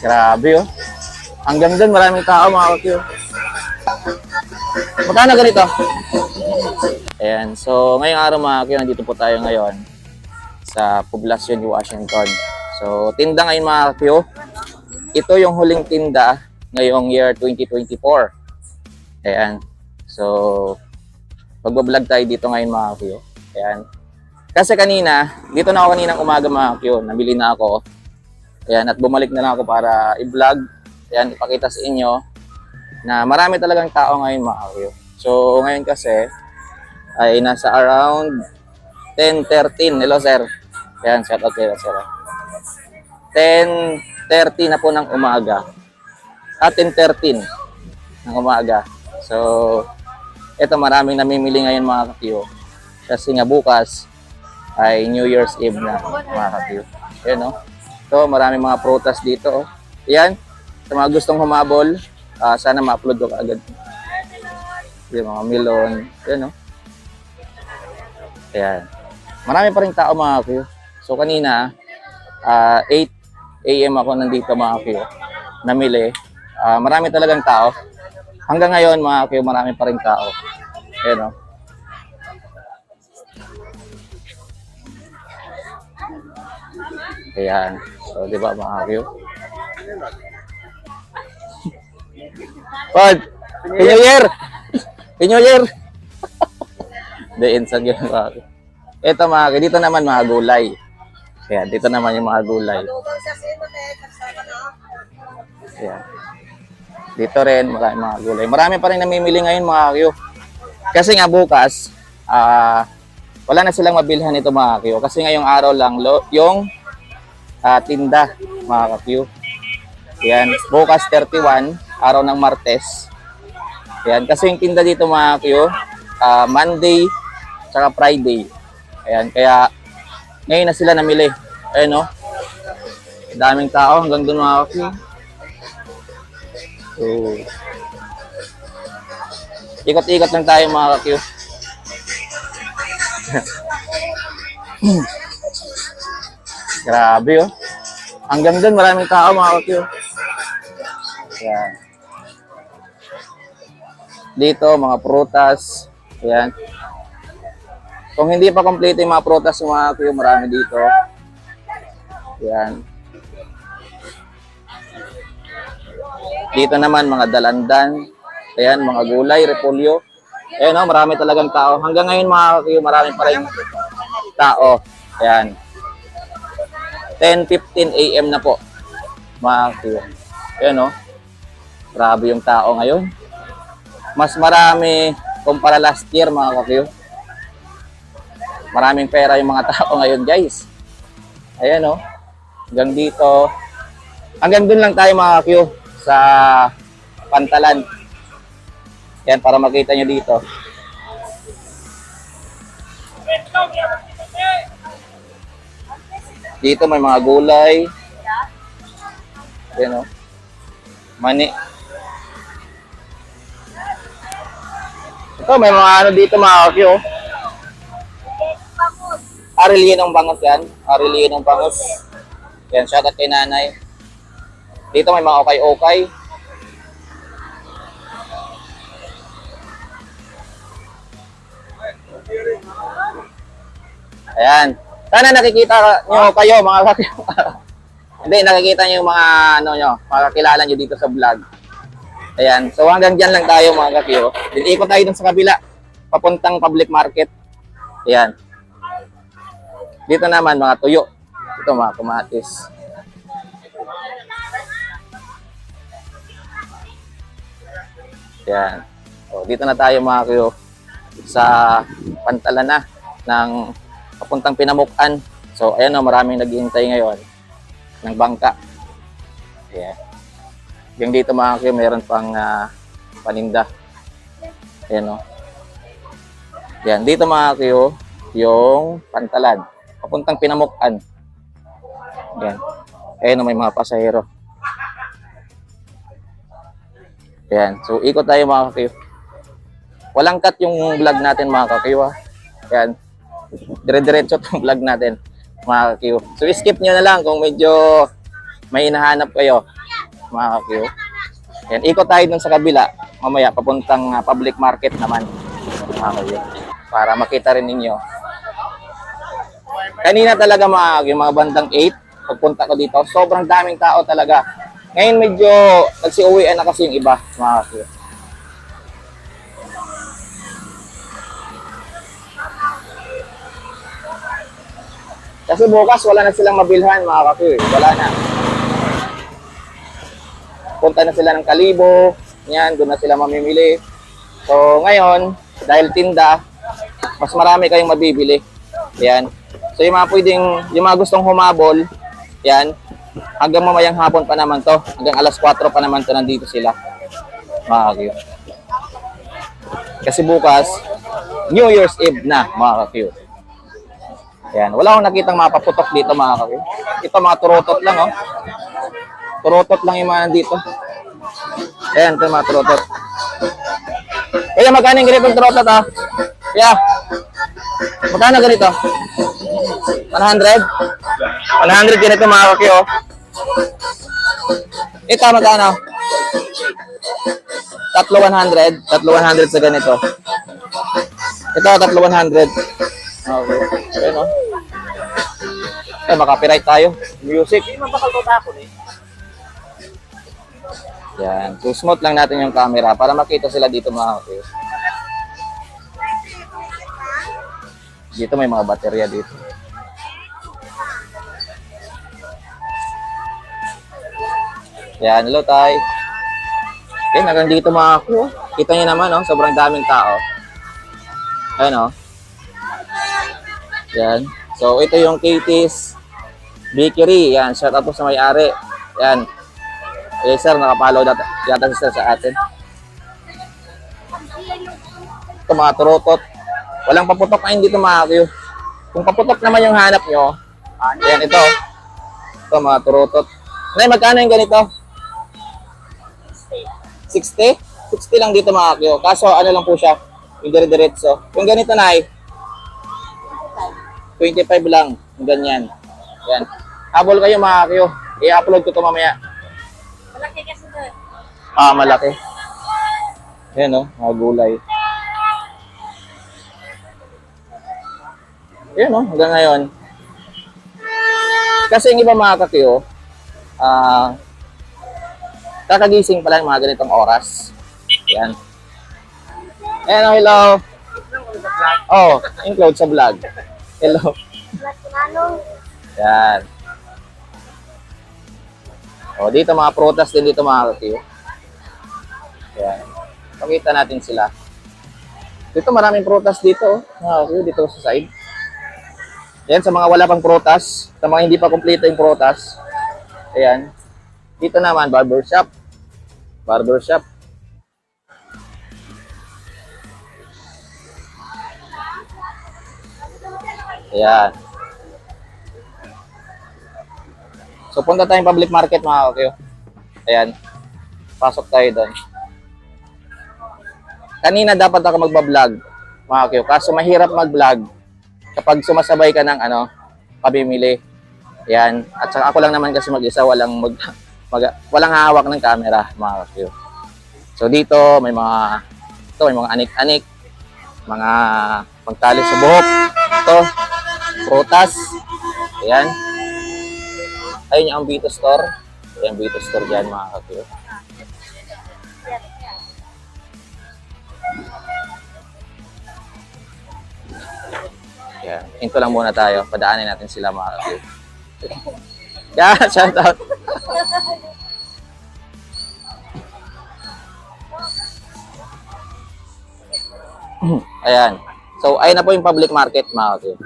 Grabe oh. Hanggang dun maraming tao mga kakyo. Magkano ganito? Ayan. So ngayong araw mga kakyo, nandito po tayo ngayon sa Poblacion, Washington. So tinda ngayon mga kakyo. Ito yung huling tinda ngayong year 2024. Ayan. So magbablog tayo dito ngayon mga kakyo. Ayan. Kasi kanina, dito na ako kaninang umaga mga kakyo. Nabili na ako. Ayan, at bumalik na lang ako para i-vlog. Ayan, ipakita sa inyo na marami talagang tao ngayon mga kakyo. So, ngayon kasi ay nasa around 10:13. Hello, sir. Ayan, shout out kayo, sir. 10:30 na po ng umaga. At 10:13 ng umaga. So, ito maraming namimili ngayon mga kakyo. Kasi nga bukas ay New Year's Eve na mga kakyo. Ayan, no? So, maraming mga prutas dito. Oh. Yan. Sa mga gustong humabol, sana ma-upload ko agad. Yung mga melon. Yan, no? Ayan. Marami pa rin tao, mga kakyo. So, kanina, 8 AM ako nandito, mga kakyo. Namili. Marami talagang tao. Hanggang ngayon, mga kakyo, marami pa rin tao. Ayan, no? Ayan. So, di ba mga kakyo? Pod! New Year! New Year! The instant yun mga kakyo. Ito mga kakyo, dito naman mga gulay. Ayan, dito naman yung mga gulay. Ayan. Dito rin, mga gulay. Marami pa rin namimili ngayon mga kakyo. Kasi nga bukas, wala na silang mabilhan ito mga kakyo. Kasi ngayong araw lang, yung tinda, mga kakyo. Yan, bukas 31, araw ng Martes. Yan, kasi yung tinda dito mga kakyo, Monday, tsaka Friday. Ayan, kaya ngayon na sila namili. Ayan, no? Daming tao hanggang doon mga kakyo. So, ikot-ikot lang tayo mga kakyo. Grabe oh. Hanggang doon maraming tao mga kakyo. Ayan. Dito mga prutas. Ayan. Kung hindi pa kompleto yung mga prutas mga kakyo, marami dito. Ayan. Dito naman mga dalandan. Ayan, mga gulay, repolyo. Ayan oh, marami talagang tao. Hanggang ngayon mga kakyo, marami pa rin tao. Ayan. 10:15 AM na po, mga kakyo. Ayan, no? Grabe yung tao ngayon. Mas marami kumpara last year, mga kakyo. Maraming pera yung mga tao ngayon, guys. Ayan, no? Hanggang dito. Hanggang dun lang tayo, mga kakyo, sa Pantalan. Ayan, para makita nyo dito. Dito may mga gulay. Ayan o. Mani. Ito may mga ano dito mga kakyo. Arilio ng Bangos yan. Arilio ng Bangos. Yan, shout out kay nanay. Dito may mga okay-okay. Ayan. Sana nakikita nyo kayo mga kakyo. Hindi, nakikita nyo yung mga ano nyo, makakilala nyo dito sa vlog. Ayan. So hanggang dyan lang tayo mga kakyo. Ikot tayo dun sa kabila. Papuntang public market. Ayan. Dito naman mga tuyo. Ito mga kamatis. Ayan. So dito na tayo mga kakyo sa Pantalan na ng papuntang Pinamukan. So, ayan o, maraming naghihintay ngayon ng bangka. Ayan. Yung dito mga kakyo, mayroon pang paninda. Ayan o. Ayan, dito mga kakyo, yung Pantalan. Papuntang Pinamukan. Ayan. Ayan o, may mga pasahero. Ayan. So, ikot tayo mga kakyo. Walang cut yung vlog natin mga kakyo. Ayan. Dire-diretso itong vlog natin mga kakyo. So skip nyo na lang kung medyo may hinahanap kayo. mga ka-Q. Yan, ikot tayo dun sa kabila. Mamaya, papuntang public market naman. Mga ka-Q. Para makita rin ninyo. Kanina talaga yung mga bandang 8, pagpunta ko dito, sobrang daming tao talaga. Ngayon medyo nagsiuwian na kasi yung iba, mga ka-Q. Kasi bukas wala na silang mabilhan, mga ka-Q. Wala na. Punta na sila ng Kalibo, yan, doon na sila mamimili. So ngayon, dahil tinda, mas marami kayong mabibili. Yan. So yung mga pwedeng, yung mga gustong humabol, yan, hanggang mamayang hapon pa naman to. Hanggang alas 4 pa naman to, nandito sila. Mga ka-Q. Kasi bukas, New Year's Eve na, mga ka-Q. Yan. Wala akong nakitang mapaputok dito, mga ka-Q. Ito mga turotot lang, oh. Turotot lang yung mga nandito. Ayan, ito yung mga turotot. Kaya magkano yung ganitong turotot, ha? Kaya, magkano ganito? 100? 100 ganito, mga ka-Q, oh. Ito, magkano? Tatlo 100. Tatlo 100 sa ganito. Ito, tatlo 100. Okay. Ayan, oh. Eh, makapiright tayo. Music. Yan. So, smooth lang natin yung camera para makita sila dito, mga ka-Q. Dito may mga baterya dito. Yan. Hello, tay. Okay, hanggang dito, mga ka-Q. Kita nyo naman, oh, sobrang daming tao. Ayan, oh. Yan. So, ito yung Katie's Bakery. Yan. Shout out po sa may-ari. Yan. Eh, sir, nakapalo yata si sir sa atin. Ito, mga turotot. Walang paputok na dito, mga ka-Q. Kung paputok naman yung hanap nyo, yan, ito. Ito, mga turotot. Nay, magkano yung ganito? 60? 60 lang dito, mga ka-Q. Kaso, ano lang po siya? Yung dire-diretso. Yung ganito, Nay, 25 lang. Yung ganyan. Yan. Habol kayo, mga ka-Q. I-upload ko ito mamaya. Malaki kasi doon. Ah, malaki. Yan, oh, mga gulay. Yan, oh, hanggang ngayon. Kasi yung iba, mga ka-Q, kakagising pala ng mga ganitong oras. Yan. Ayan, oh, hello. Oh, include sa vlog. Hello. Yan. O, dito mga prutas din dito, mga ka-Q. Yan. Pakita natin sila. Dito maraming prutas dito, mga ka-Q, dito sa side. Yan, sa mga wala pang prutas, sa mga hindi pa kumpleto yung prutas. Ayan. Dito naman, barbershop. Barbershop. Ayan. So, punta tayong public market, mga ka-Q. Ayan. Pasok tayo doon. Kanina dapat ako magbablog, mga ka-Q. Kaso mahirap mag-vlog kapag sumasabay ka ng pamimili. Ayan. At saka ako lang naman kasi mag-isa, walang hawak ng camera, mga ka-Q. So, dito may mga anik-anik, mga pagtali sa buhok. Ito, prutas. Ayan. Ayun yung Ambito Store. Ayan, Ambito Store dyan, mga ka-Q. Ayan. Hinto lang muna tayo. Padaanin natin sila, mga ka-Q. Yeah, shout out. Ayan. So, ayun na po yung public market, mga ka-Q.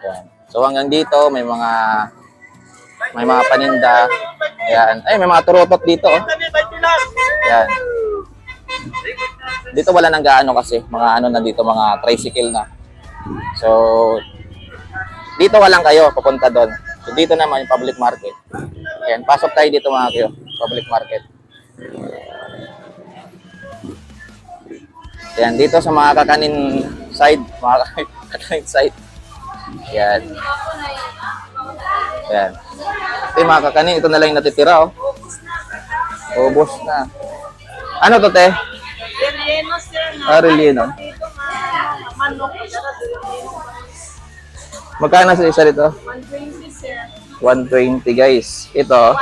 Ayan. So, hanggang dito, may mga paninda. Ayan. Ay, may mga turotot dito, oh. Ayan. Dito wala nang gaano kasi. Mga na dito, mga tricycle na. So, dito walang kayo, papunta doon. So, dito naman yung public market. Ayan, pasok tayo dito, mga ka-Q. Public market. Ayan, dito sa mga kakanin side. Mga kakanin side. Ayan. Ayan. Ito yung mga kakanin. Ito na lang yung natitira, oh. Ubos na. Ano to, te? Relleno, sir. Relleno. Dito nga, manok. Relleno. Magkano sa isa dito? 120, sir. 120 guys. Ito,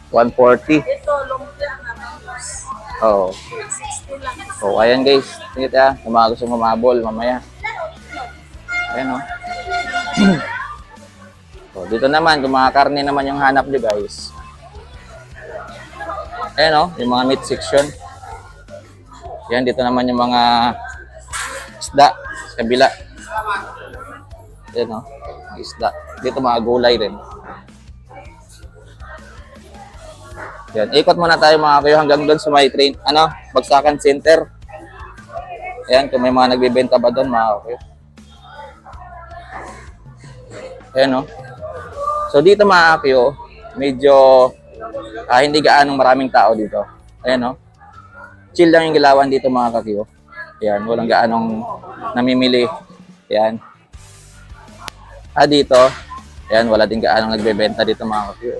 140. 140. Ito, lumpia na manok. Oh. 60 lang. So, ayan guys. Tingit ha. Kung mga gusto mamabol mamaya. Ayan o. So, dito naman, kung mga karne naman yung hanap nyo guys. Ayan o, yung mga meat section. Ayan, dito naman yung mga isda sa kabila. Ayan o, mga isda. Dito mga gulay rin. Ayan, ikot muna tayo mga kayo hanggang doon sa may train, Bagsakan Center. Ayan, kung may mga nagbibenta ba doon mga kayo. Ayan o. So dito mga kayo, medyo hindi gaanong maraming tao dito. Ayan o. Chill lang yung gilawan dito mga kakiyo. Ayan, walang gaanong namimili. Ayan. Dito, ayan, wala din gaanong nagbebenta dito mga kakiyo.